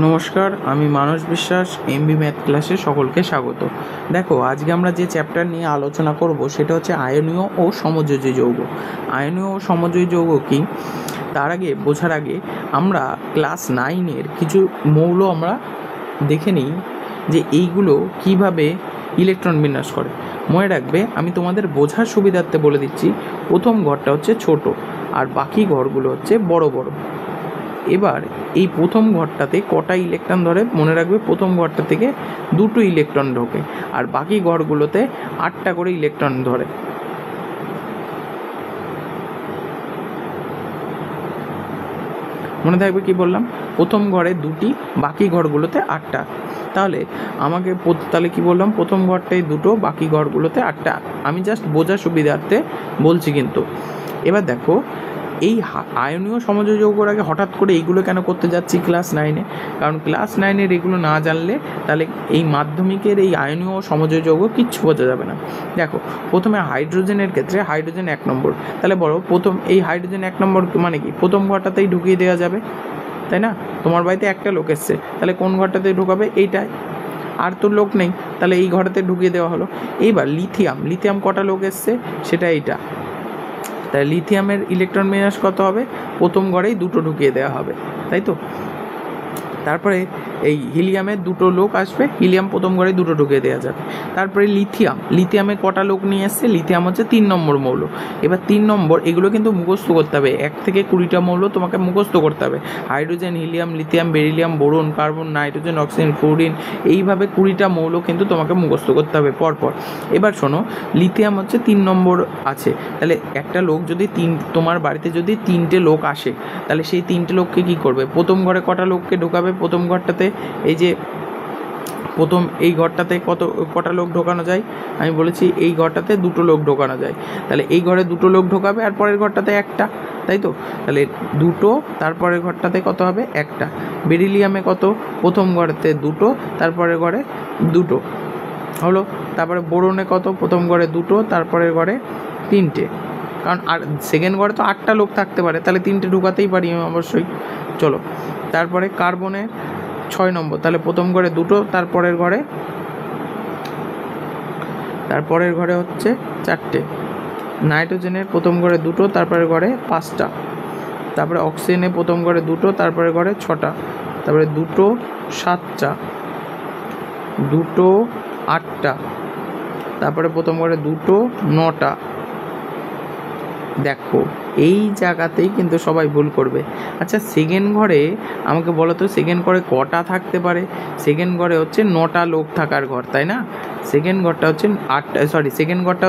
নমস্কার, আমি মানস বিশ্বাস। এমবি ম্যাথ ক্লাসে সকলকে স্বাগত। দেখো, আজকে আমরা যে চ্যাপ্টার নিয়ে আলোচনা করব সেটা হচ্ছে আয়নীয় ও সমযোজী যৌগ। আয়নীয় ও সমযোজী যৌগ কি, তার আগে বোঝার আগে আমরা ক্লাস 9-এর কিছু মৌল আমরা দেখে নিই যে এইগুলো কিভাবে ইলেকট্রন বিন্যাস করে। মনে রাখবে, আমি তোমাদের বোঝার সুবিধার্থে বলে দিচ্ছি। প্রথম ঘরটা হচ্ছে ছোট আর বাকি ঘরগুলো হচ্ছে বড় বড়। এবার এই প্রথম ঘরটাতে কটা ইলেকট্রন ধরে, মনে রাখবে প্রথম ঘরটা থেকে 2টো ইলেকট্রন ঢোকে আর বাকি ঘরগুলোতে 8টা করে ইলেকট্রন ধরে। মনে থাকবে কি বললাম, প্রথম ঘরে 2টি, বাকি ঘরগুলোতে 8টা। তাহলে কি বললাম, প্রথম ঘরটায় 2টো, বাকি ঘরগুলোতে 8টা। আমি জাস্ট বোঝার সুবিধার্থে বলছি কিন্তু। এবার দেখো, এই আয়নীয় সমযোজী যৌগের আগে হঠাৎ করে এইগুলো কেন করতে যাচ্ছি ক্লাস 9-এ, কারণ ক্লাস 9-এর এগুলো না জানলে তাহলে এই মাধ্যমিকের এই আয়নীয় সমযোজী যৌগ কিচ্ছু বোঝা যাবে না। দেখো, প্রথমে হাইড্রোজেনের ক্ষেত্রে হাইড্রোজেন 1 নম্বর, তাহলে বলো প্রথম এই হাইড্রোজেন 1 নম্বর মানে কি, প্রথম ঘরটাতেই ঢুকিয়ে দেওয়া যাবে, তাই না? তোমার বাড়িতে একটা লোক এসছে, তাহলে কোন ঘরটাতে ঢুকাবে? এইটাই। আর তো লোক নেই, তাহলে এই ঘরটাতে ঢুকিয়ে দেওয়া হলো। এইবার লিথিয়াম কটা লোক এসছে, সেটা এইটা। তাই লিথিয়ামের ইলেকট্রন বিন্যাস কত হবে? প্রথম ঘরেই 2টো ঢুকিয়ে দেওয়া হবে, তাই তো। তারপরে এই হিলিয়ামের 2টো লোক আসবে, হিলিয়াম প্রথম ঘরে 2টো ঢুকিয়ে দেওয়া যাবে। তারপরে লিথিয়ামে কটা লোক নিয়ে এসছে? লিথিয়াম হচ্ছে 3 নম্বর মৌল। এবার 3 নম্বর, এগুলো কিন্তু মুখস্থ করতে হবে, 1 থেকে 20টা মৌল তোমাকে মুখস্থ করতে হবে। Hydrogen, helium, lithium, beryllium, boron, carbon, nitrogen, oxygen, fluorine, এইভাবে 20টা মৌল কিন্তু তোমাকে মুখস্থ করতে হবে পরপর। এবার শোনো, লিথিয়াম হচ্ছে 3 নম্বর আছে, তাহলে একটা লোক যদি তোমার বাড়িতে যদি 3টে লোক আসে, তাহলে সেই 3টে লোককে কি করবে? প্রথম ঘরে কটা লোককে ঢোকাবে? প্রথম ঘরটাতে এই যে প্রথম এই ঘরটাতে কটা লোক ঢোকানো যায়? আমি বলেছি এই ঘরটাতে 2টো লোক ঢোকানো যায়, তাহলে এই ঘরে 2টো লোক ঢোকাবে আর পরের ঘরটাতে একটা, তাই তো। তাহলে 2টো, তারপরের ঘরটাতে কত হবে? একটা। বেরিলিয়ামে কত? প্রথম ঘরেতে 2টো, তারপরের ঘরে 2টো হলো। তারপরে বোরনে কত? প্রথম ঘরে 2টো, তারপরের ঘরে 3টে। কারণ আর সেকেন্ড ঘরে তো 8টা লোক থাকতে পারে, তাহলে 3টে ঢোকাতেই পারি অবশ্যই। চলো, তারপরে কার্বনে 6 নম্বর, তাহলে প্রথম ঘরে 2টো, তারপরের ঘরে হচ্ছে 4টে। নাইট্রোজেনের প্রথম ঘরে 2টো, তারপরের ঘরে 5টা। তারপরে অক্সিজেনের প্রথম ঘরে 2টো, তারপরের ঘরে 6টা। তারপরে 2টো 7টা, 2টো 8টা, তারপরে প্রথম ঘরে 2টো 9টা। দেখো, এই জায়গাতেই কিন্তু সবাই ভুল করবে। আচ্ছা, সেকেন্ড ঘরে আমাকে বলো তো, সেকেন্ড ঘরে কটা থাকতে পারে? সেকেন্ড ঘরে হচ্ছে 9টা লোক থাকার ঘর, তাই না? সেকেন্ড ঘরটা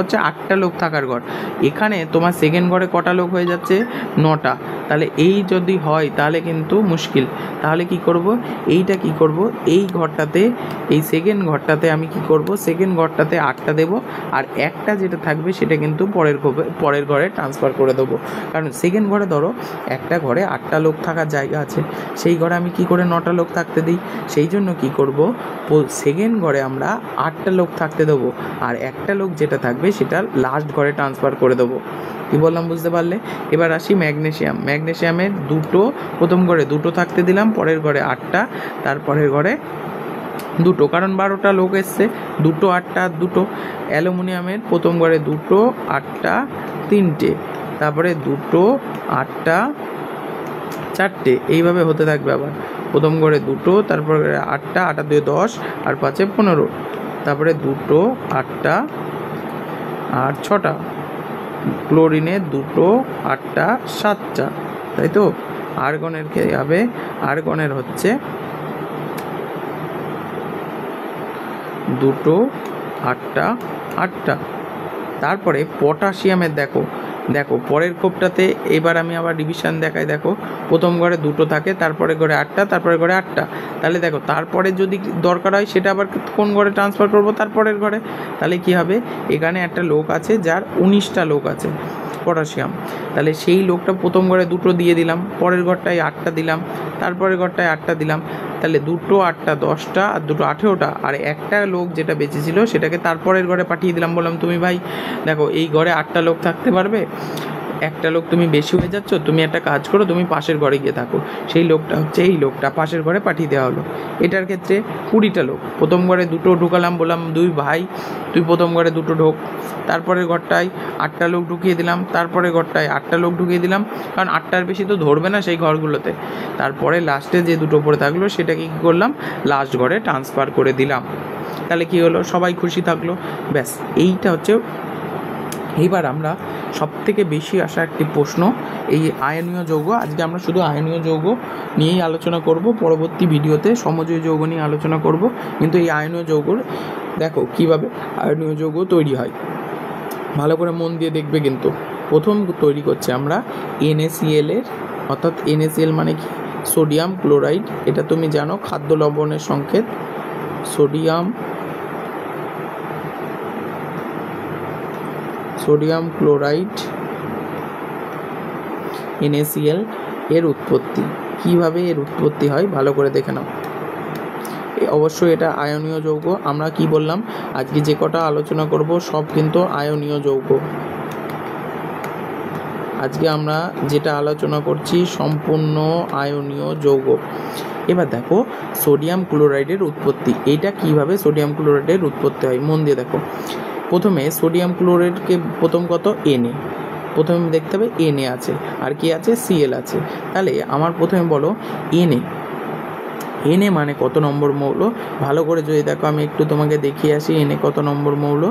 হচ্ছে 8টা লোক থাকার ঘর। এখানে তোমার সেকেন্ড ঘরে কটা লোক হয়ে যাচ্ছে? 9টা। তাহলে এই যদি হয় তাহলে কিন্তু মুশকিল। তাহলে কি করব? এইটা কি করব, এই ঘরটাতে, এই সেকেন্ড ঘরটাতে আমি কি করব, সেকেন্ড ঘরটাতে 8টা দেব, আর একটা যেটা থাকবে সেটা কিন্তু পরের ঘরে ট্রান্সফার করে দেবো। কারণ সেকেন্ড ঘরে ধরো একটা ঘরে 8টা লোক থাকার জায়গা আছে, সেই ঘরে আমি কি করে 9টা লোক থাকতে দিই? সেই জন্য কি করব, সেকেন্ড ঘরে আমরা 8টা লোক থাকতে দেবো, আর একটা লোক যেটা থাকবে সেটা লাস্ট ঘরে ট্রান্সফার করে দেবো। কি বললাম বুঝতে পারলে? এবার আসি ম্যাগনেসিয়ামের 2টো, প্রথম ঘরে 2টো থাকতে দিলাম, পরের ঘরে 8টা, তারপরের ঘরে 2টো, কারণ 12টা লোক এসছে। 2টো 8টা 2টো। অ্যালুমিনিয়ামের প্রথম ঘরে 2টো, 8টা 3টে, তারপরে 2টো 8টা 4টে, এইভাবে হতে থাকবে। আবার প্রথম ঘরে 2টো, তারপরে 8টা, 8 আর 2 10, আর 5 15, তারপরে 2টো 8টা আর 6টা। ক্লোরিনে 2টো 8টা 7টা, তাই তো। আর্গনের কে হবে? আর্গনের হচ্ছে 2টো 8টা 8টা। তারপরে পটাশিয়ামের দেখো পরের খোপটাতে, এবার আমি আবার রিভিশন দেখাই। দেখো, প্রথম ঘরে 2টো থাকে, তারপরে ঘরে 8টা, তারপরে ঘরে 8টা। তাহলে দেখো, তারপরে যদি দরকার হয় সেটা আবার কোন ঘরে ট্রান্সফার করব? তারপরের ঘরে। তাহলে কি হবে, এখানে একটা লোক আছে যার 19টা লোক আছে, পটাশিয়াম। তাহলে সেই লোকটা প্রথম ঘরে 2টো দিয়ে দিলাম, পরের ঘরটায় 8টা দিলাম, তারপরের ঘরটায় 8টা দিলাম। তাহলে 2টো 8টা 10টা, আর 2টো 18টা, আর একটা লোক যেটা বেঁচে ছিল সেটাকে তারপরের ঘরে পাঠিয়ে দিলাম। বললাম, তুমি ভাই দেখো, এই ঘরে 8টা লোক থাকতে পারবে? একটা লোক তুমি বেশি হয়ে যাচ্ছ, তুমি একটা কাজ করো, তুমি পাশের ঘরে গিয়ে থাকো, সেই লোকটা হচ্ছে এই লোকটা পাশের ঘরে পাঠিয়ে দেওয়া হলো। এটার ক্ষেত্রে 20টা লোক, প্রথম ঘরে 2টো ঢুকালাম, বললাম 2 ভাই তুই প্রথম ঘরে 2টো ঢোক, তারপরের ঘরটায় 8টা লোক ঢুকিয়ে দিলাম, তারপরে ঘরটায় 8টা লোক ঢুকিয়ে দিলাম, কারণ 8টার বেশি তো ধরবে না সেই ঘরগুলোতে। তারপরে লাস্টে যে 2টো পড়ে থাকলো সেটাকে কী করলাম, লাস্ট ঘরে ট্রান্সফার করে দিলাম। তাহলে কি হলো, সবাই খুশি থাকলো, ব্যাস। এইটা হচ্ছে। এইবার আমরা সবথেকে বেশি আসা একটি প্রশ্ন, এই আয়নীয় যৌগ। আজকে আমরা শুধু আয়নীয় যৌগ নিয়েই আলোচনা করব, পরবর্তী ভিডিওতে সমযোজী যৌগ নিয়ে আলোচনা করব। কিন্তু এই আয়নীয় যৌগর দেখো কিভাবে আয়নীয় যৌগ তৈরি হয়, ভালো করে মন দিয়ে দেখবে। কিন্তু প্রথম তৈরি করছে আমরা NaCl এর, অর্থাৎ NaCl মানে কি, সোডিয়াম ক্লোরাইড। এটা তুমি জানো খাদ্য লবণের সংকেত, সোডিয়াম ক্লোরাইড NaCl এর উৎপত্তি। কিভাবে এর উৎপত্তি হয় ভালো করে দেখে নাও। অবশ্যই এটা আয়নীয় যৌগ। আমরা কি বললাম, আজকে যে কটা আলোচনা করব সব কিন্তু আয়নীয় যৌগ। আজকে আমরা যেটা আলোচনা করছি সম্পূর্ণ আয়নীয় যৌগ। এবার দেখো সোডিয়াম ক্লোরাইডের উৎপত্তি, এইটা কিভাবে সোডিয়াম ক্লোরাইডের উৎপত্তি হয় মন দিয়ে দেখো। প্রথমে সোডিয়াম ক্লোরাইডকে প্রথম কত Na, প্রথমে দেখতে হবে Na আছে, আর কি আছে, Cl আছে। তাহলে আমার প্রথমে বলো Na মানে কত নম্বর মৌল, ভালো করে যদি দেখো, আমি একটু তোমাকে দেখিয়ে আসি Na কত নম্বর মৌল।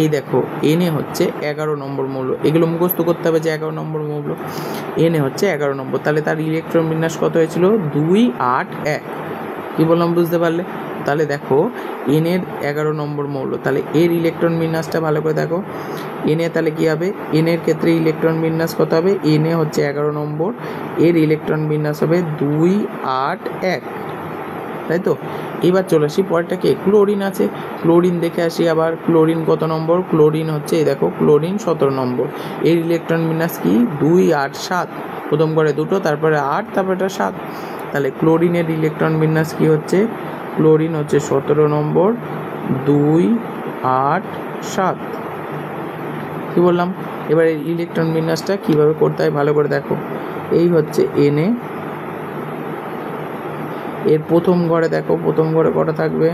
এই দেখো Na হচ্ছে 11 নম্বর মৌল। এগুলো মুখস্থ করতে হবে যে 11 নম্বর মৌল। Na হচ্ছে 11 নম্বর। তাহলে তার ইলেকট্রন বিন্যাস কত হয়েছিল, 2, 8, 1। কি বললাম বুঝতে পারলে? তাহলে দেখো Na এর 11 নম্বর মৌল, তাহলে এর ইলেকট্রন বিন্যাসটা ভালো করে দেখো। Na তাহলে কী হবে, Na এর ক্ষেত্রে ইলেকট্রন বিন্যাস কত হবে, Na হচ্ছে 11 নম্বর, এর ইলেকট্রন বিন্যাস হবে 2, 8, 1, তাই তো। এবার চলে আসি পরেরটা কি, ক্লোরিন আছে, ক্লোরিন দেখে আসি আবার। ক্লোরিন কত নম্বর, ক্লোরিন হচ্ছে এই দেখো ক্লোরিন 17 নম্বর, এর ইলেকট্রন বিন্যাস কি 2, 8, 7, প্রথম করে 2টো, তারপরে 8, তারপরে 7। তাহলে ক্লোরিনের ইলেকট্রন বিন্যাস কি হচ্ছে, ক্লোরিন হচ্ছে 17 নম্বর, 2, 8, 7। কি বললাম? এবার এই ইলেকট্রন বিন্যাসটা কিভাবে করতে হয় ভালো করে দেখো। এই হচ্ছে Na, এর প্রথম ঘরে দেখো, প্রথম ঘরে কটা থাকবে,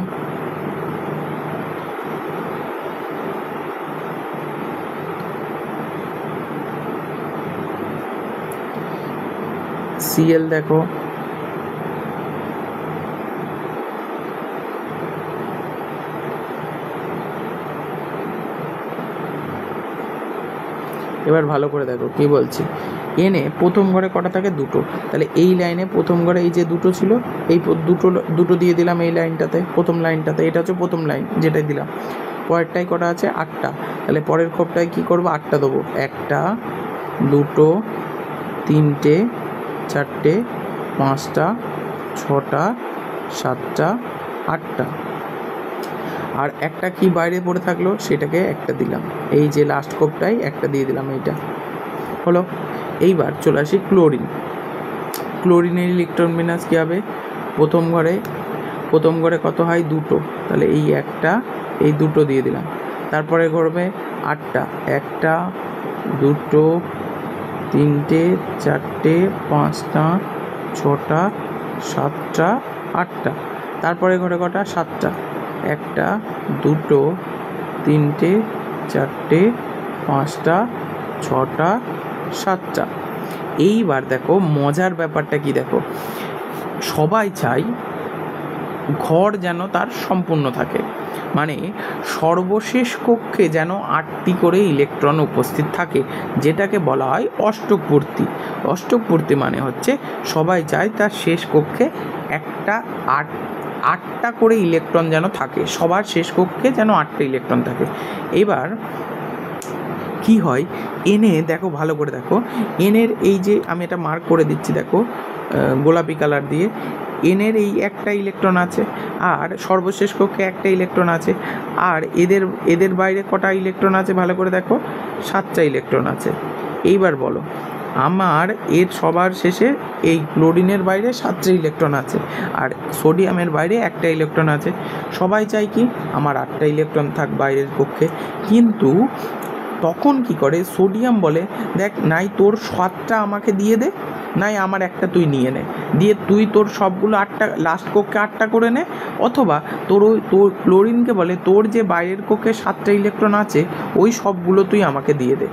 Cl দেখো, এবার ভালো করে দেখো কি বলছি। Na প্রথম ঘরে কটা থাকে, 2টো। তাহলে এই লাইনে প্রথম ঘরে এই যে 2টো ছিল, এই দুটো দিয়ে দিলাম এই লাইনটাতে, প্রথম লাইনটাতে। এটা হচ্ছে প্রথম লাইন যেটাই দিলাম। পরেরটাই কটা আছে, 8টা। তাহলে পরের খোপটায় কি করবো, 8টা দেবো। 1টা, 2টো, 3টে, 4টে, 5টা, 6টা, 7টা, 8টা। আর একটা কি বাইরে পড়ে থাকলো, সেটাকে একটা দিলাম, এই যে লাস্ট কোপটাই একটা দিয়ে দিলাম, এইটা হলো। এইবার চলে আসি ক্লোরিন। ক্লোরিনের ইলেকট্রন বিন্যাস কী হবে, প্রথম ঘরে কত হয়, 2টো। তাহলে এই একটা, এই 2টো দিয়ে দিলাম। তারপরে ঘরবে 8টা, 1টা, 2টো, 3টে, 4টে, 5টা, 6টা, 7টা, 8টা। তারপরে ঘরে কটা, 7টা, 1টা, 2টো, 3টে, 4টে, 5টা, 6টা, 7টা। এইবার দেখো মজার ব্যাপারটা কি, দেখো সবাই চাই ঘর যেন তার সম্পূর্ণ থাকে, মানে সর্বশেষ কক্ষে যেন 8টি করে ইলেকট্রন উপস্থিত থাকে, যেটাকে বলা হয় অষ্টকপূর্তি। অষ্টকপূর্তি মানে হচ্ছে সবাই চায় তার শেষ কক্ষে আটটা করে ইলেকট্রন যেন থাকে, সবার শেষ কক্ষে যেন 8টা ইলেকট্রন থাকে। এবার কি হয়, Na দেখো ভালো করে দেখো, Na এর এই যে আমি এটা মার্ক করে দিচ্ছি দেখো গোলাপি কালার দিয়ে, Na এর এই একটা ইলেকট্রন আছে, আর সর্বশেষ কক্ষে একটা ইলেকট্রন আছে, আর এদের বাইরে কটা ইলেকট্রন আছে ভালো করে দেখো, 7টা ইলেকট্রন আছে। এইবার বলো, আমার এর সবার শেষে এই ক্লোরিনের বাইরে 7টা ইলেকট্রন আছে, আর সোডিয়ামের বাইরে একটা ইলেকট্রন আছে। সবাই চাই কি আমার 8টা ইলেকট্রন থাক বাইরের কক্ষে, কিন্তু তখন কি করে সোডিয়াম বলে, দেখ নাই তোর 7টা আমাকে দিয়ে দে, নাই আমার একটা তুই নিয়ে নে, দিয়ে তুই তোর সবগুলো 8টা লাস্ট কক্ষে 8টা করে নে, অথবা তোর ক্লোরিনকে বলে তোর যে বাইরের কক্ষে 7টা ইলেকট্রন আছে ওই সবগুলো তুই আমাকে দিয়ে দে।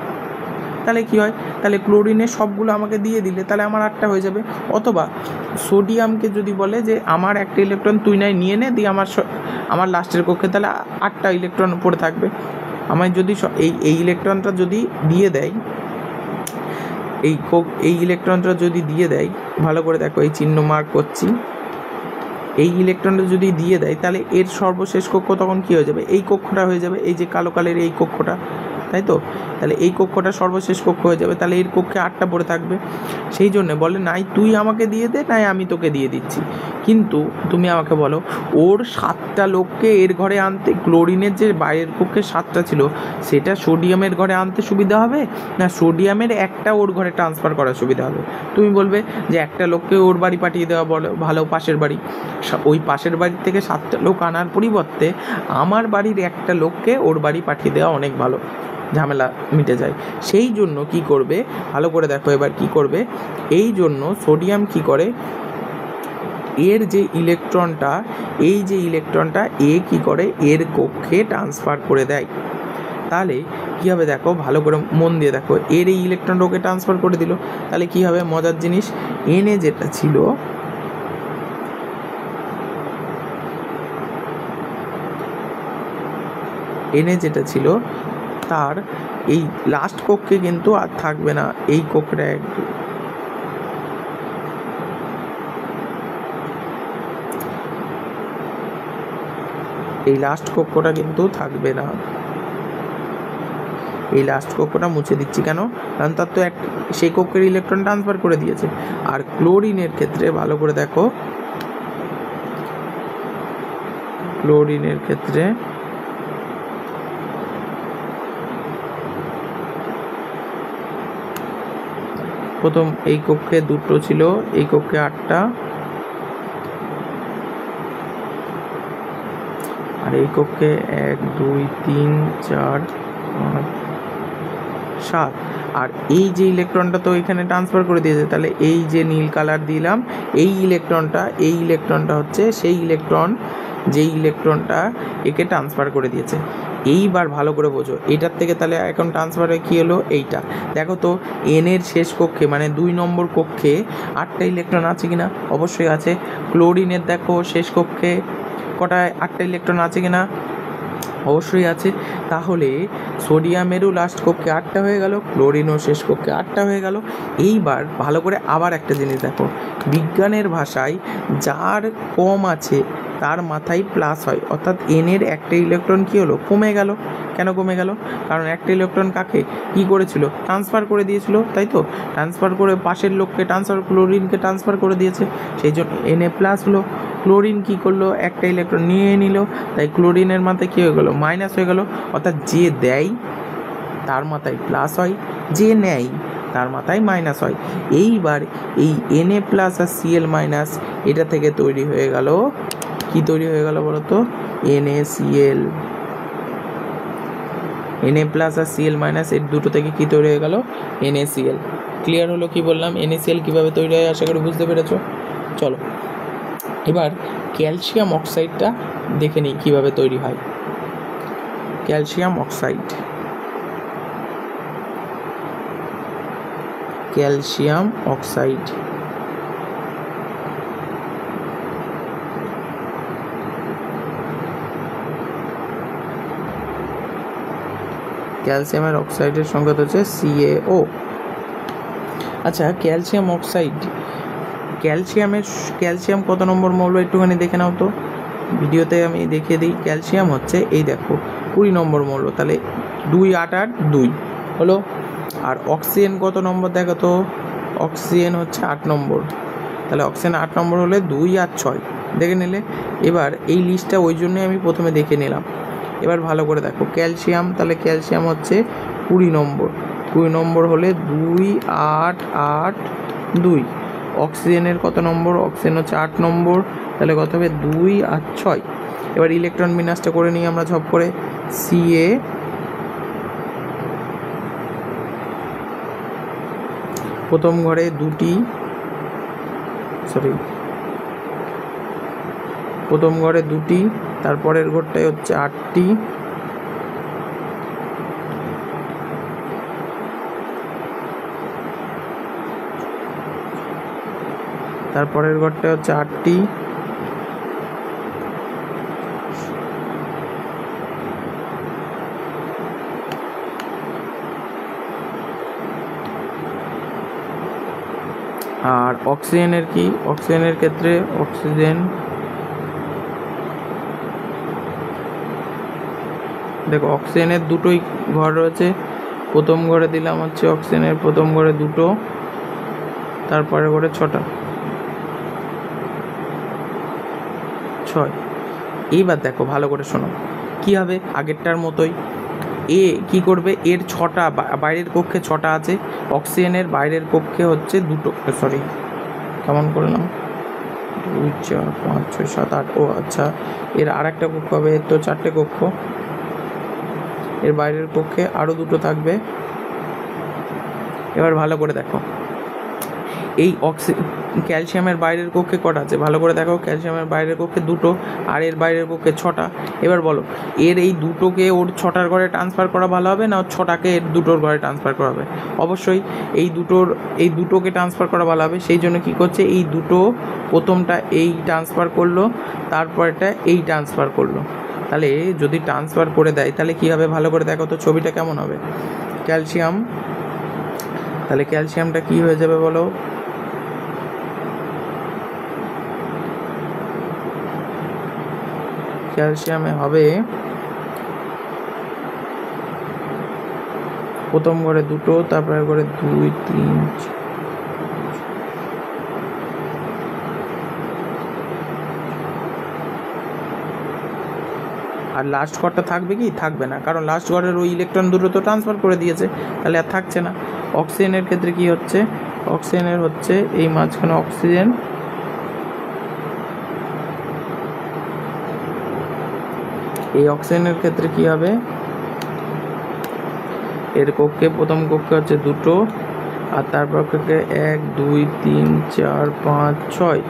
তাহলে কি হয়, তাহলে ক্লোরিনের সবগুলো আমাকে দিয়ে দিলে তাহলে আমার 8টা হয়ে যাবে। অথবা সোডিয়ামকে যদি বলে যে আমার একটা ইলেকট্রন তুই নাই নিয়ে নে, দিয়ে আমার লাস্টের কক্ষে তাহলে 8টা ইলেকট্রন পড়ে থাকবে। আমায় যদি এই ইলেকট্রনটা যদি দিয়ে দেয়, এই ইলেকট্রনটা যদি দিয়ে দেয়, ভালো করে দেখো এই চিহ্ন মার্ক করছি, এই ইলেকট্রনটা যদি দিয়ে দেয় তাহলে এর সর্বশেষ কক্ষ তখন কী হয়ে যাবে, এই কক্ষটা হয়ে যাবে, এই যে কালো কালের এই কক্ষটা, তাই তো? তাহলে এই কক্ষটা সর্বশেষ কক্ষ হয়ে যাবে, তাহলে এর কক্ষে 8টা পড়ে থাকবে। সেই জন্যে বলে নাই তুই আমাকে দিয়ে দে, নাই আমি তোকে দিয়ে দিচ্ছি। কিন্তু তুমি আমাকে বলো ওর 7টা লোককে এর ঘরে আনতে, ক্লোরিনের যে বাইরের কক্ষে 7টা ছিল সেটা সোডিয়ামের ঘরে আনতে সুবিধা হবে, না সোডিয়ামের একটা ওর ঘরে ট্রান্সফার করার সুবিধা হবে? তুমি বলবে যে একটা লোককে ওর বাড়ি পাঠিয়ে দেওয়া ভালো, পাশের বাড়ি, ওই পাশের বাড়ি থেকে 7টা লোক আনার পরিবর্তে আমার বাড়ির একটা লোককে ওর বাড়ি পাঠিয়ে দেওয়া অনেক ভালো, ঝামেলা মিটে যায়। সেই জন্য কি করবে, ভালো করে দেখো এবার কি করবে, এই জন্য সোডিয়াম কি করে, এর যে ইলেকট্রনটা, এই যে ইলেকট্রনটা এ কি করে এর কক্ষে ট্রান্সফার করে দেয়। তাহলে কী হবে দেখো, ভালো করে মন দিয়ে দেখো, এর এই ইলেকট্রনটা ওকে ট্রান্সফার করে দিল, তাহলে কী হবে মজার জিনিস, এনে যেটা ছিল তার এই লাস্ট কক্ষে কিন্তু আর থাকবে না, এই কক্ষটা এই লাস্ট কক্ষটা কিন্তু থাকবে না, এই লাস্ট কক্ষটা মুছে দিচ্ছি কেন, কারণ তার তো সেই কক্ষের ইলেকট্রন ট্রান্সফার করে দিয়েছে। আর ক্লোরিনের ক্ষেত্রে ভালো করে দেখো, ক্লোরিনের ক্ষেত্রে প্রথম এই কক্ষে 2টো ছিল, এই কক্ষে 8টা, আর এই কক্ষে 1 2 3 4 5 7, আর এই যে ইলেকট্রনটা তো এখানে ট্রান্সফার করে দিয়েছে, তাহলে এই যে নীল কালার দিলাম এই ইলেকট্রনটা হচ্ছে সেই ইলেকট্রন, যেই ইলেকট্রনটা একে ট্রান্সফার করে দিয়েছে। এইবার ভালো করে বোঝো, এটার থেকে তাহলে এখন ট্রান্সফারে কী হলো, এইটা দেখো তো এনের শেষ কক্ষে মানে 2 নম্বর কক্ষে 8টা ইলেকট্রন আছে কিনা, অবশ্যই আছে। ক্লোরিনের দেখো শেষ কক্ষে কটায় 8টা ইলেকট্রন আছে কিনা, অবশ্যই আছে। তাহলে সোডিয়ামেরও লাস্ট কক্ষে 8টা হয়ে গেল, ক্লোরিনও শেষ কক্ষে 8টা হয়ে গেল। এইবার ভালো করে আবার একটা জিনিস দেখো, বিজ্ঞানের ভাষায় যার কম আছে তার মাথায় প্লাস হয়, অর্থাৎ এনের একটা ইলেকট্রন কী হলো, কমে গেল। কেন কমে গেল, কারণ একটা ইলেকট্রন কাকে কী করেছিল, ট্রান্সফার করে দিয়েছিল, তাই তো? ট্রান্সফার করে পাশের লোককে ক্লোরিনকে ট্রান্সফার করে দিয়েছে, সেই জন্য এনএ প্লাস হলো। ক্লোরিন কী করলো, একটা ইলেকট্রন নিয়ে নিল, তাই ক্লোরিনের মাথায় কী হয়ে গেল, মাইনাস হয়ে গেল। অর্থাৎ যে দেয় তার মাথায় প্লাস হয়, যে নেয় তার মাথায় মাইনাস হয়। এইবার এই এনএ প্লাস আর সিএল মাইনাস এটা থেকে তৈরি হয়ে গেল, কি তৈরি হয়ে গেল বলো তো, NaCl। Na প্লাস আর Cl মাইনাস এর দুটো থেকে কি তৈরি হয়ে গেল, NaCl। ক্লিয়ার হলো কি বললাম, NaCl কীভাবে তৈরি হয়, আশা করি বুঝতে পেরেছো। চলো এবার ক্যালসিয়াম অক্সাইডটা দেখে নিই কীভাবে তৈরি হয়। ক্যালসিয়াম অক্সাইড, ক্যালসিয়াম অক্সাইড ক্যালসিয়ামের অক্সাইডের সংকেত হচ্ছে CaO। আচ্ছা ক্যালসিয়াম অক্সাইড, ক্যালসিয়াম কত নম্বর মৌল একটুখানি দেখে নাও তো, ভিডিওতে আমি দেখিয়ে দিই। ক্যালসিয়াম হচ্ছে এই দেখো 20 নম্বর মৌল, তাহলে 2 8 8 2 হলো। আর অক্সিজেন কত নম্বর দেখো তো, অক্সিজেন হচ্ছে 8 নম্বর, তাহলে অক্সিজেন 8 নম্বর হলে 2 আর 6 দেখে নিলে। এবার এই লিস্টটা ওই জন্যই আমি প্রথমে দেখে নিলাম। এবার ভালো করে দেখো ক্যালসিয়াম, তাহলে ক্যালসিয়াম হচ্ছে 20 নম্বর, 20 নম্বর হলে 2 8 8 2। অক্সিজেনের কত নম্বর, অক্সিজেন হচ্ছে 8 নম্বর, তাহলে কত হবে 2 আর 6। এবার ইলেকট্রন বিন্যাসটা করে নিই আমরা ঝপ করে, প্রথম ঘরে দুটি, প্রথম ঘরে দুটি, তারপরের ঘরটায় হচ্ছে 8টি, তারপরের ঘরটায় হচ্ছে 8টি, আর অক্সিজেনের কি, অক্সিজেনের ক্ষেত্রে অক্সিজেন দেখো অক্সিজেনের দুটোই ঘর রয়েছে। প্রথম ঘরে দিলাম হচ্ছে অক্সিজেনের প্রথম ঘরে 2টো, তারপরে ঘরে 6টা, 6। এইবার দেখো ভালো করে শোনো কি হবে, আগেরটার মতোই এ কি করবে, এর 6টা বাইরের কক্ষে 6টা আছে, অক্সিজেনের বাইরের কক্ষে হচ্ছে 2টো, কেমন করলাম 2 4 5 6 7 8, ও আচ্ছা এর আর একটা কক্ষ হবে, এর তো 4টে কক্ষ, এর বাইরের কক্ষে আরও 2টো থাকবে। এবার ভালো করে দেখো এই ক্যালসিয়ামের বাইরের কক্ষে কটা আছে, ভালো করে দেখো ক্যালসিয়ামের বাইরের কক্ষে 2টো, আর এর বাইরের কক্ষে 6টা। এবার বলো এর এই 2টোকে ওর 6টার ঘরে ট্রান্সফার করা ভালো হবে না ওর 6টাকে এর 2টোর ঘরে ট্রান্সফার করা হবে? অবশ্যই এই দুটোকে ট্রান্সফার করা ভালো হবে। সেই জন্য কী করছে, এই দুটো প্রথমটা এই ট্রান্সফার করলো, তারপরটা এই ট্রান্সফার করলো। তাহলে যদি ট্রান্সফার করে দেয় তাহলে কী হবে, ভালো করে দেখো তো ছবিটা কেমন হবে। ক্যালসিয়াম, তাহলে ক্যালসিয়ামটা কী হয়ে যাবে বলো, ক্যালসিয়ামে হবে প্রথম ঘরে 2টো, তারপরে ঘরে 2 3 আর লাস্ট ঘরটা থাকবে কি, থাকবে না, কারণ লাস্ট ঘরের ওই ইলেকট্রন 2টো তো ট্রান্সফার করে দিয়েছে, তাহলে আর থাকছে না। অক্সিজেনের ক্ষেত্রে কি হচ্ছে, অক্সিজেনের হচ্ছে এই মাঝখানে অক্সিজেন, এই অক্সিজেনের ক্ষেত্রে কি হবে, এর কক্ষে প্রথম কক্ষে হচ্ছে 2টো, আর তারপর কক্ষে 1 2 3 4 5 6,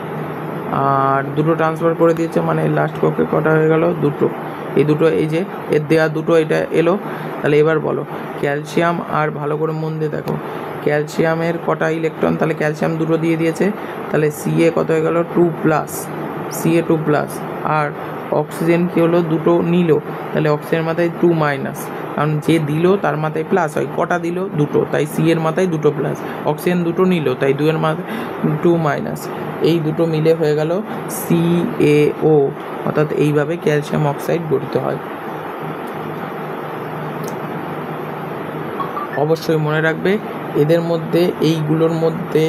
আর 2টো ট্রান্সফার করে দিয়েছে, মানে লাস্ট কক্ষে কটা হয়ে গেল, 2টো। এই 2টো, এই যে এর দেওয়া 2টো এটা এলো। তাহলে এবার বলো ক্যালসিয়াম, আর ভালো করে মন দিয়ে দেখো ক্যালসিয়ামের কটা ইলেকট্রন, তাহলে ক্যালসিয়াম 2টো দিয়ে দিয়েছে, তাহলে Ca কত হয়ে গেল 2+, Ca2+, আর অক্সিজেন কি হলো 2টো নিল, তাহলে অক্সিজেন মাথায় 2-, কারণ যে দিল তার মাথায় প্লাস হয়, কটা দিল 2টো, তাই সি এর মাথায় 2টো প্লাস, অক্সিজেন 2টো নিল তাই 2 এর মাথায় 2-, এই 2টো মিলে হয়ে গেল CaO, অর্থাৎ এইভাবে ক্যালসিয়াম অক্সাইড গঠিত হয়। অবশ্যই মনে রাখবে এদের মধ্যে, এইগুলোর মধ্যে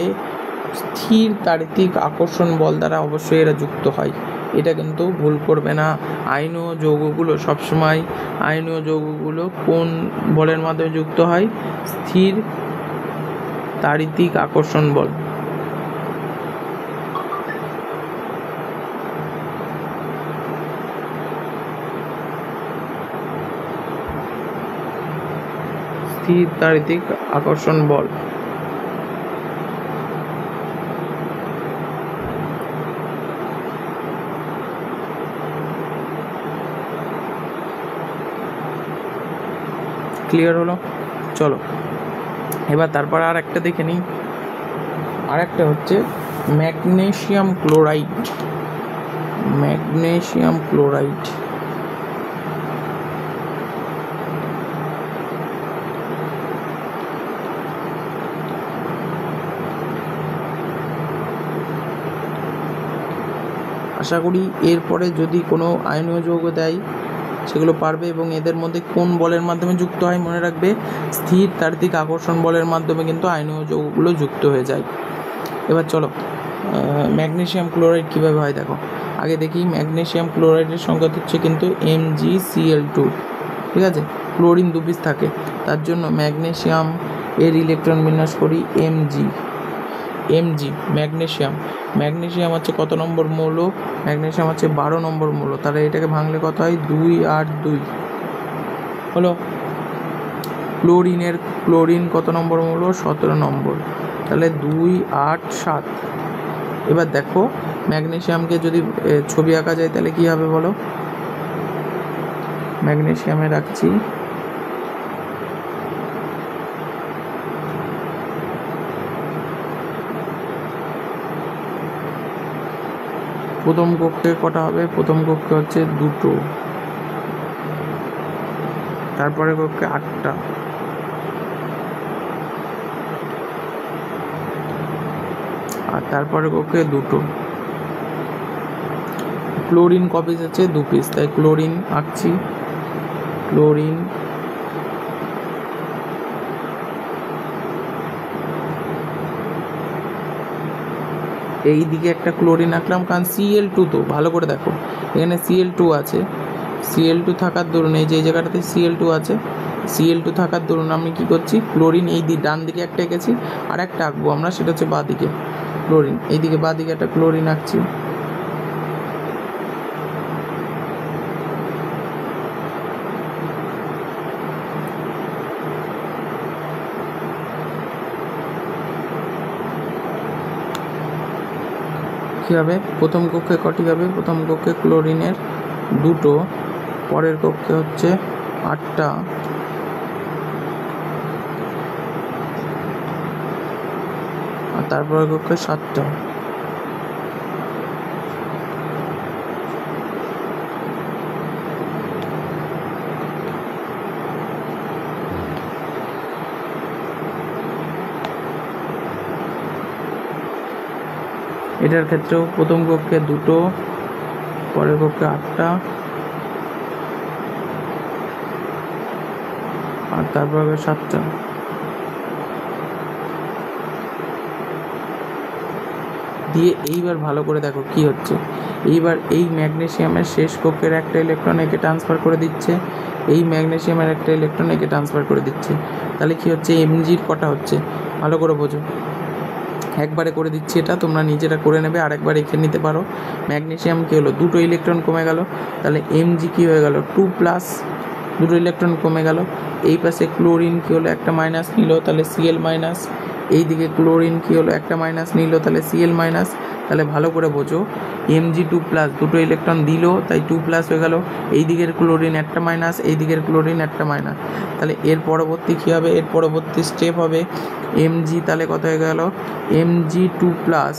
স্থির তাড়িতিক আকর্ষণ বল দ্বারা অবশ্যই এরা যুক্ত হয়, এটা কিন্তু ভুল করবে না। আয়নীয় যৌগগুলো সবসময়, আয়নীয় যৌগগুলো কোন বলের মাধ্যমে যুক্ত হয়, স্থির তাড়িতিক আকর্ষণ বল। স্থির তাড়িতিক আকর্ষণ বল। ক্লিয়ার হলো? চলো এবার তারপর আর একটা দেখে নিই, আর একটা হচ্ছে ম্যাগনেসিয়াম ক্লোরাইড। ম্যাগনেসিয়াম ক্লোরাইড আশা করি এরপরে যদি কোনো আয়নীয় যৌগ দেয় সেগুলো পারবে, এবং এদের মধ্যে কোন বলের মাধ্যমে যুক্ত হয় মনে রাখবে, স্থির তাড়িতিক আকর্ষণ বলের মাধ্যমে কিন্তু আয়নীয় যৌগগুলো যুক্ত হয়ে যায়। এবার চলো ম্যাগনেসিয়াম ক্লোরাইড কীভাবে হয় দেখো। আগে দেখি ম্যাগনেসিয়াম ক্লোরাইডের সংকেত হচ্ছে কিন্তু MgCl2, ঠিক আছে, ক্লোরিন 2 পিস থাকে, তার জন্য ম্যাগনেসিয়াম এর ইলেকট্রন বিন্যাস করি Mg। ম্যাগনেসিয়াম হচ্ছে কত নম্বর মৌল, ম্যাগনেসিয়াম হচ্ছে 12 নম্বর মৌল, তাহলে এটাকে ভাঙলে কত হয় 2 আর 2 হলো। ক্লোরিন কত নম্বর মৌল, 17 নম্বর, তাহলে 2 8 7। এবার দেখো ম্যাগনেসিয়ামকে যদি ছবি আঁকা যায় তাহলে কি হবে বলো। ম্যাগনেসিয়ামে রাখছি, প্রথম কক্ষে কটা হবে, প্রথম কক্ষে হচ্ছে 2, তারপরে কক্ষে 8টা, আর তারপরে কক্ষে 2। ক্লোরিন ক পিস আছে, 2 পিস, তাই ক্লোরিন আঁকছি। ক্লোরিন এই দিকে একটা ক্লোরিন আঁকলাম, কারণ Cl2 তো ভালো করে দেখো এখানে Cl2 আছে। Cl2 থাকার দরুন এই যে এই জায়গাটাতে Cl2 আছে, Cl2 থাকার দরুন আমি কি করছি, ক্লোরিন এই ডান দিকে একটা এঁকেছি, আর একটা আঁকবো আমরা, সেটা হচ্ছে বাঁ দিকে ক্লোরিন। এইদিকে বাঁ দিকে একটা ক্লোরিন আঁকছি। কী হবে, প্রথম কক্ষে কটি হবে, প্রথম কক্ষে ক্লোরিনের 2, পরের কক্ষে হচ্ছে 8টা, আর তারপরের কক্ষে 7টা। এটার ক্ষেত্রেও প্রথম কক্ষে 2, পরের কক্ষে 8টা, আর তারপর 7টা। দিয়ে এইবার ভালো করে দেখো কি হচ্ছে। এইবার এই ম্যাগনেসিয়ামের শেষ কক্ষের একটা ইলেকট্রন একে ট্রান্সফার করে দিচ্ছে, এই ম্যাগনেসিয়ামের একটা ইলেকট্রন একে ট্রান্সফার করে দিচ্ছে। তাহলে কি হচ্ছে, Mgর কটা হচ্ছে ভালো করে বোঝো। একবারে করে দিচ্ছি, এটা তোমরা নিজেরা করে নেবে, আরেকবার এঁকে নিতে পারো। ম্যাগনেসিয়াম কী হলো, 2 ইলেকট্রন কমে গেল, তাহলে Mg কী হয়ে গেল 2+, 2 ইলেকট্রন কমে গেল। এই পাশে ক্লোরিন কী হলো, একটা মাইনাস নিল, তাহলে Cl-। এই দিকে ক্লোরিন কী হলো, একটা মাইনাস নিল, তাহলে Cl-। তাহলে ভালো করে বোঝো, Mg 2+, 2 ইলেকট্রন দিল, তাই 2+ হয়ে গেল। এই দিকের ক্লোরিন একটা মাইনাস, এই দিকের ক্লোরিন একটা মাইনাস, তাহলে এর পরবর্তী কী হবে, এর পরবর্তী স্টেপ হবে Mg, তাহলে কত হয়ে গেল, Mg 2+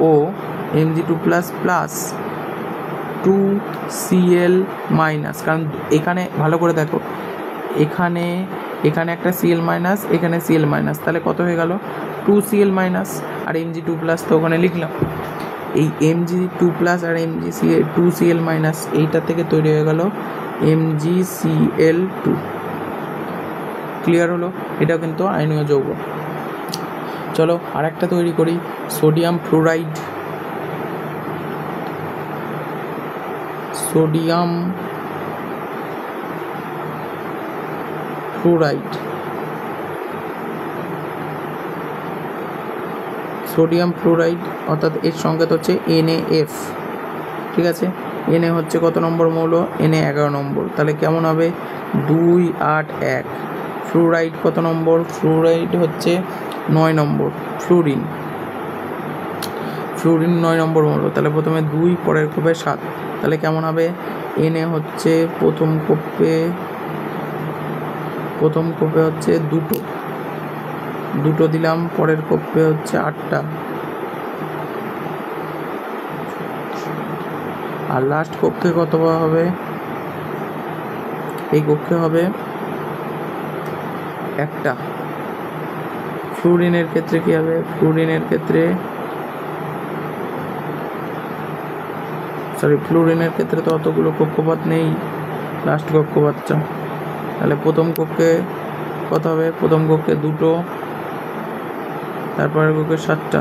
ও Mg 2+ প্লাস 2Cl-, কারণ এখানে ভালো করে দেখো, এখানে একটা Cl-, এখানে Cl-, তাহলে কত হয়ে গেল 2Cl-, আর Mg 2+ তো ওখানে লিখলাম। এই Mg 2+ আর Mg 2Cl-, এইটা থেকে তৈরি হয়ে গেল MgCl2। ক্লিয়ার হলো, এটাও কিন্তু আয়নীয় যৌগ। চলো আর একটা তৈরি করি, sodium fluoride. Sodium fluoride, sodium fluoride অর্থাৎ এর সংকেত হচ্ছে NaF। ঠিক আছে, Na হচ্ছে কত নম্বর মৌল, Na 11 নম্বর, তাহলে কেমন হবে 2 8 1। ফ্লোরাইড কত নম্বর, ফ্লোরাইড হচ্ছে 9 নম্বর, ফ্লোরিন 9 নম্বর মৌল, তাহলে প্রথমে 2, পরের কোপে 7, তাহলে কেমন হবে, Na হচ্ছে প্রথম কোপে হচ্ছে 2 দিলাম, পরের কোপে হচ্ছে 8টা, আর লাস্ট কক্ষে কত হবে, এই কক্ষে হবে 1টা। ফ্লুরিনের ক্ষেত্রে কি হবে, ফ্লুরিনের ক্ষেত্রে তো অতগুলো কক্ষপথ নেই, লাস্ট কক্ষপথটা, তাহলে প্রথম কক্ষে কত হবে, প্রথম কক্ষে 2, তারপরে কক্ষে 7টা।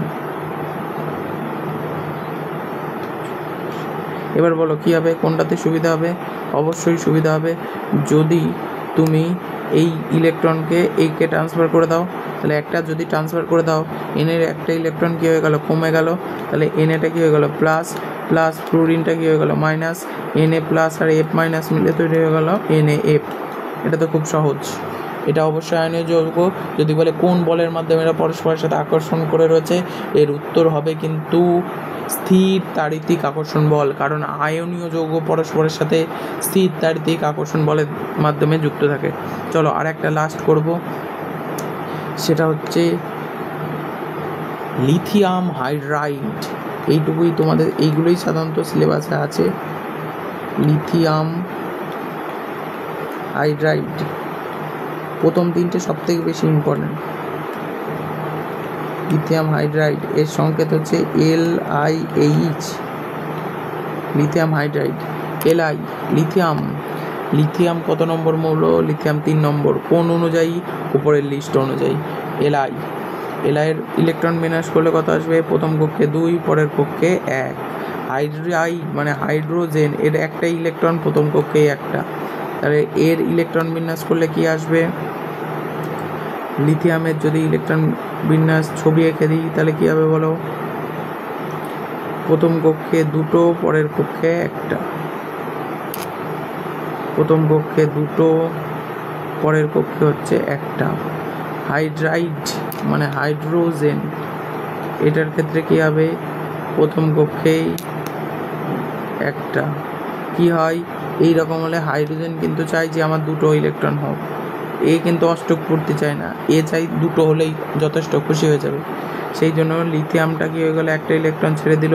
এবার বলো কি হবে, কোনটাতে সুবিধা হবে, অবশ্যই সুবিধা হবে যদি তুমি এই ইলেকট্রনকে এইকে ট্রান্সফার করে দাও, তাহলে একটা যদি ট্রান্সফার করে দাও, এনের একটা ইলেকট্রন কী হয়ে গেল, কমে গেল, তাহলে এনএটা কী হয়ে গেল প্লাস, ফ্লোরিনটা কী হয়ে গেল মাইনাস, Na+ আর F- মিলে তৈরি হয়ে গেল NaF। এটা তো খুব সহজ। এটা অবশ্যই আয়নীয় যৌগ। যদি বলে কোন বলের মাধ্যমে এরা পরস্পরের সাথে আকর্ষণ করে রয়েছে, এর উত্তর হবে কিন্তু স্থির তাড়িতিক আকর্ষণ বল, কারণ আয়নীয় যৌগ পরস্পরের সাথে স্থির তাড়িতিক আকর্ষণ বলের মাধ্যমে যুক্ত থাকে। চলো আর একটা লাস্ট করব, সেটা হচ্ছে লিথিয়াম হাইড্রাইড। এইটুকুই তোমাদের, এইগুলোই সাধারণত সিলেবাসে আছে। লিথিয়াম হাইড্রাইড প্রথম তিনটে সব থেকে বেশি ইম্পর্টেন্ট। লিথিয়াম হাইড্রাইড এর সংকেত হচ্ছে LiH, lithium hydride. Li lithium, lithium কত নম্বর মৌল? লিথিয়াম 3 নম্বর। কোন অনুযায়ী? উপরের লিস্ট অনুযায়ী। Li এর ইলেকট্রন বিন্যাস করলে কত আসবে? প্রথম কক্ষে 2, পরের কক্ষে 1। হাইড্রাইড মানে হাইড্রোজেন, এর একটা ইলেকট্রন, প্রথম কক্ষে একটা, তাহলে এর ইলেকট্রন বিন্যাস করলে কি আসবে? লিথিয়ামের যদি ইলেকট্রন বিন্যাস ছবি এঁকে দিই তাহলে কি হবে বলো? প্রথম কক্ষে 2, পরের কক্ষে একটা। প্রথম কক্ষে 2, পরের কক্ষে হচ্ছে একটা। হাইড্রাইড মানে হাইড্রোজেন, এটার ক্ষেত্রে কি হবে? প্রথম কক্ষেই একটা। কি হয় এই রকম হলে? হাইড্রোজেন কিন্তু চাই যে আমার 2 ইলেকট্রন হোক, এ কিন্তু অষ্টক পূর্তি চায় না, এ চাই 2 হলেই যথেষ্ট, খুশি হয়ে যাবে। সেই জন্য লিথিয়ামটা কি হয়ে গেল? একটা ইলেকট্রন ছেড়ে দিল,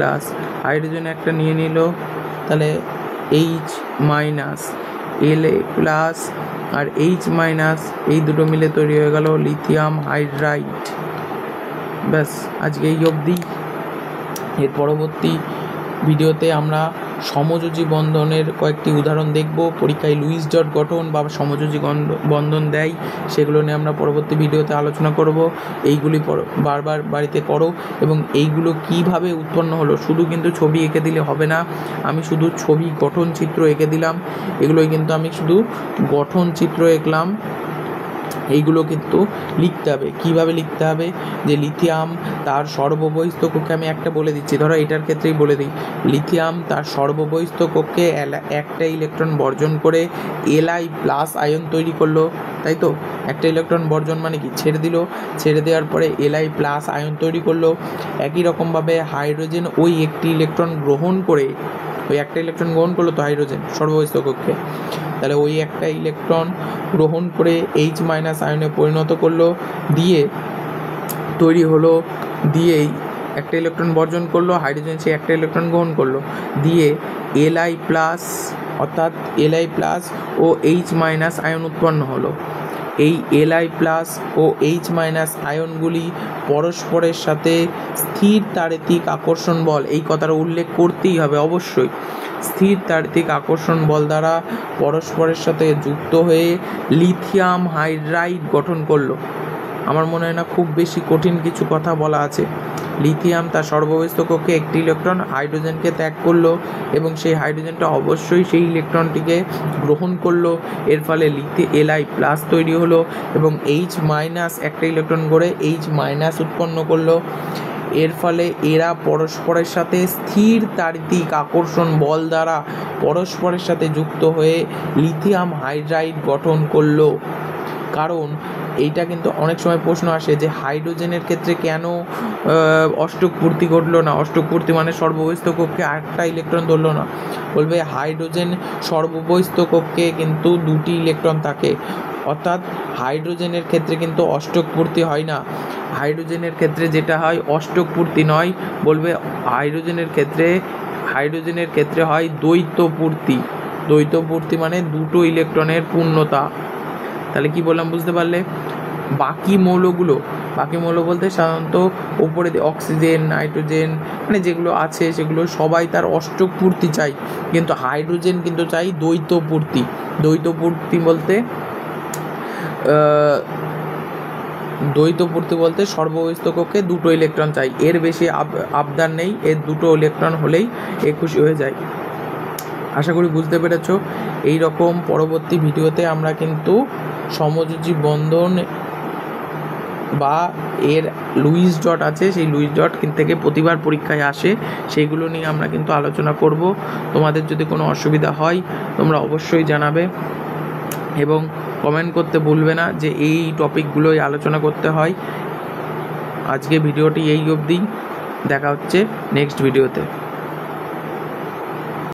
La+, হাইড্রোজেন একটা নিয়ে নিল, তাহলে H-, La+ আর H- এই দুটো মিলে তৈরি হয়ে গেল লিথিয়াম হাইড্রাইড। ব্যাস আজকে এই অবধি। এর পরবর্তী ভিডিওতে আমরা সমযোজী বন্ধনের কয়েকটি উদাহরণ দেখব। পরীক্ষায় লুইস ডট গঠন বা সমযোজী বন্ধন দেয়, সেগুলো নিয়ে আমরা পরবর্তী ভিডিওতে আলোচনা করব। এইগুলি বারবার বাড়িতে করো, এবং এইগুলো কিভাবে উৎপন্ন হলো শুধু কিন্তু ছবি এঁকে দিলে হবে না। আমি শুধু ছবি গঠন চিত্র এঁকে দিলাম, এগুলোই কিন্তু আমি শুধু গঠন চিত্র এঁকলাম। এইগুলো কিন্তু লিখতে হবে। কিভাবে লিখতে হবে? যে লিথিয়াম তার সর্ববহিস্থ কক্ষে, আমি একটা বলে দিচ্ছি, ধরো এটার ক্ষেত্রেই বলে দিই, লিথিয়াম তার সর্ববহিস্থ কক্ষে একটা ইলেকট্রন বর্জন করে Li+ আয়ন তৈরি করলো, তাই তো? একটা ইলেকট্রন বর্জন মানে কি? ছেড়ে দিল, ছেড়ে দেওয়ার পরে Li+ আয়ন তৈরি করলো। একই রকমভাবে হাইড্রোজেন ওই একটি ইলেকট্রন গ্রহণ করে, ওই একটা ইলেকট্রন গ্রহণ করলো তো হাইড্রোজেন সর্ববহিস্থ কক্ষে, তাহলে ওই একটা ইলেকট্রন গ্রহণ করে H- আয়নে পরিণত করলো, দিয়ে তৈরি হলো, দিয়েই একটা ইলেকট্রন বর্জন করলো, হাইড্রোজেন সেই একটা ইলেকট্রন গ্রহণ করলো, দিয়ে Li+, অর্থাৎ Li+ ও H- আয়ন উৎপন্ন হলো। এই Li+ ও H- আয়নগুলি পরস্পরের সাথে স্থির তাড়িতিক আকর্ষণ বল, এই কথাটা উল্লেখ করতেই হবে অবশ্যই, স্থির তাড়িতিক আকর্ষণ বল দ্বারা পরস্পরের সাথে যুক্ত হয়ে লিথিয়াম হাইড্রাইড গঠন করলো। আমার মনে হয় না খুব বেশি কঠিন কিছু কথা বলা আছে। লিথিয়াম তার সর্ববহিস্থ কক্ষে একটি ইলেকট্রন হাইড্রোজেনকে ত্যাগ করলো, এবং সেই হাইড্রোজেনটা অবশ্যই সেই ইলেকট্রনটিকে গ্রহণ করলো। এর ফলে Li+ তৈরি হলো, এবং H- একটা ইলেকট্রন গড়ে H- উৎপন্ন করলো। এর ফলে এরা পরস্পরের সাথে স্থির তাড়িতিক আকর্ষণ বল দ্বারা পরস্পরের সাথে যুক্ত হয়ে লিথিয়াম হাইড্রাইড গঠন করলো। কারণ এইটা কিন্তু অনেক সময় প্রশ্ন আসে যে হাইড্রোজেনের ক্ষেত্রে কেন অষ্টক পূর্তি ঘটলো না? অষ্টক পূর্তি মানে সর্ববহিস্থ কক্ষে আরেকটা ইলেকট্রন ধরলো না। বলবে হাইড্রোজেন সর্ববহিস্থ কক্ষে কিন্তু 2টি ইলেকট্রন থাকে, অর্থাৎ হাইড্রোজেনের ক্ষেত্রে কিন্তু অষ্টক পূর্তি হয় না। হাইড্রোজেনের ক্ষেত্রে যেটা হয় অষ্টক পূর্তি নয়, বলবে হাইড্রোজেনের ক্ষেত্রে হয় দ্বৈত পূর্তি। দ্বৈত পূর্তি মানে 2টো ইলেকট্রনের পূর্ণতা। তাহলে কি বললাম বুঝতে পারলে? বাকি মৌল বলতে সাধারণত ওপরে অক্সিজেন, নাইট্রোজেন মানে যেগুলো আছে সেগুলো সবাই তার অষ্টক পূর্তি চাই, কিন্তু হাইড্রোজেন কিন্তু চাই দ্বৈত পূর্তি। দ্বৈত পূর্তি বলতে সর্ববহিস্থ কক্ষে 2টো ইলেকট্রন চাই, এর বেশি আবদার নেই, এর 2টো ইলেকট্রন হলেই এ খুশি হয়ে যায়। আশা করি বুঝতে পেরেছ। এই রকম পরবর্তী ভিডিওতে আমরা কিন্তু সমযোজী বন্ধন বা এর লুইস ডট আছে, সেই লুইস ডট থেকে প্রতিবার পরীক্ষায় আসে, সেইগুলো নিয়ে আমরা কিন্তু আলোচনা করব। তোমাদের যদি কোনো অসুবিধা হয় তোমরা অবশ্যই জানাবে। এবং কমেন্ট করতে ভুলবে না যে এই টপিকগুলোই আলোচনা করতে হয়। আজকে ভিডিওটি এই অবধি, দেখা হচ্ছে নেক্সট ভিডিওতে।